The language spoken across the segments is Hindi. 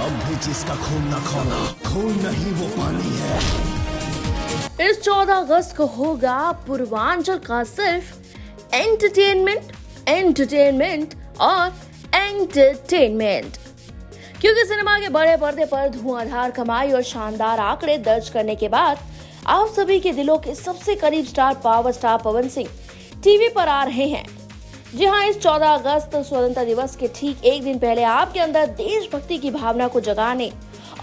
अब भी जिसका खून न खोना, खून नहीं वो पानी है। इस 14 अगस्त को होगा पूर्वांचल का सिर्फ एंटरटेनमेंट और एंटरटेनमेंट, क्योंकि सिनेमा के बड़े पर्दे पर धुआंधार कमाई और शानदार आंकड़े दर्ज करने के बाद आप सभी के दिलों के सबसे करीब star power star Pawan Singh TV पर आ रहे हैं। जी हाँ, इस 14 अगस्त स्वतंत्रता दिवस के ठीक एक दिन पहले आपके अंदर देशभक्ति की भावना को जगाने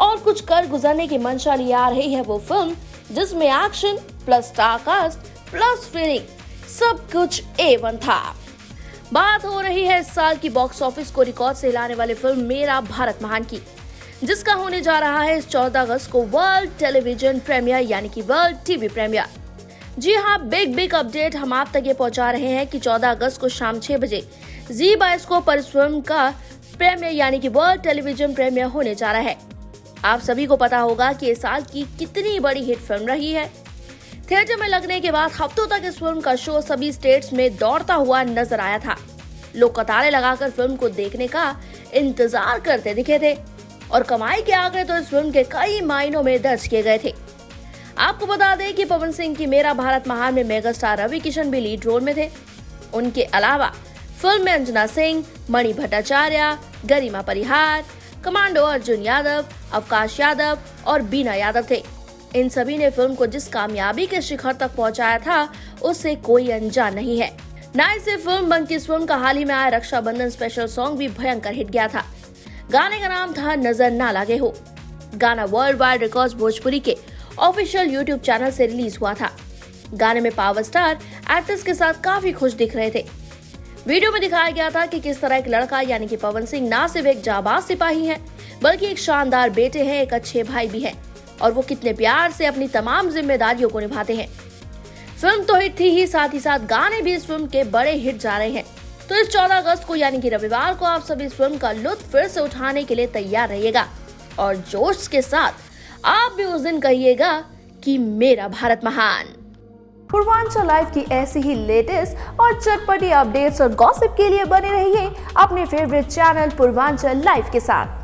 और कुछ कर गुजरने की मंशा लिए आ रही है वो फिल्म जिसमें action plus star cast plus feeling सब कुछ A1 था। बात हो रही है इस साल की बॉक्स ऑफिस को रिकॉर्ड से हिलाने वाली फिल्म मेरा भारत महान की, जिसका होने जा रहा है इस 14 अगस्त को वर्ल्ड टेलीविजन प्रीमियर यानी कि वर्ल्ड टीवी प्रीमियर। जी हाँ, बिग अपडेट हम आप तक ये पहुंचा रहे हैं कि 14 अगस्त को शाम 6 बजे जी बायोस्कोप पर इस फिल्म का प्रीमियर यानी कि वर्ल्ड टेलीविजन प्रीमियर होने जा रहा है। आप सभी को पता होगा कि इस साल की कितनी बड़ी हिट फिल्म रही है। थिएटर में लगने के बाद हफ्तों तक इस फिल्म का शो सभी स्टेट्स में दौड़ता हुआ नजर आया था। लोग कतारें लगाकर फिल्म को देखने का इंतजार करते दिखे थे और कमाई के आंकड़े तो इस फिल्म के कई मायनों में दर्ज किए गए थे। आपको बता दें कि पवन सिंह की मेरा भारत महान में मेगा स्टार रवि किशन भी लीड रोल में थे। उनके अलावा फिल्म में अंजना सिंह, मणि भट्टाचार्य, गरिमा परिहार, कमांडो अर्जुन यादव, अवकाश यादव और बीना यादव थे। इन सभी ने फिल्म को जिस कामयाबी के शिखर तक पहुंचाया था उससे कोई अनजान नहीं है। ना इसे फिल्म बल्कि इस फिल्म का हाल ही में आया रक्षाबंधन स्पेशल सॉन्ग भी भयंकर हिट गया था। गाने का नाम था नजर ना लगे हो। गाना वर्ल्ड वाइड रिकॉर्ड्स भोजपुरी के ऑफिशियल यूट्यूब चैनल से रिलीज हुआ था। गाने में पावर स्टार एक्ट्रेस के साथ काफी खुश दिख रहे थे। वीडियो में दिखाया गया था कि किस तरह एक लड़का यानी कि पवन सिंह ना सिर्फ एक जाबाज सिपाही है बल्कि एक शानदार बेटे हैं, एक अच्छे भाई भी हैं और वो कितने प्यार से अपनी तमाम जिम्मेदारियों को निभाते हैं। फिल्म तो हिट थी ही, साथ गाने भी इस फिल्म के बड़े हिट जा रहे हैं। तो इस 14 अगस्त को यानी कि रविवार को आप सभी इस फिल्म का लुत्फ फिर से उठाने के लिए तैयार रहिएगा और जोश के साथ आप भी उस दिन कहिएगा कि मेरा भारत महान। पूर्वांचल लाइव की ऐसी ही लेटेस्ट और चटपटी अपडेट्स और गॉसिप के लिए बने रहिए अपने फेवरेट चैनल पूर्वांचल लाइव के साथ।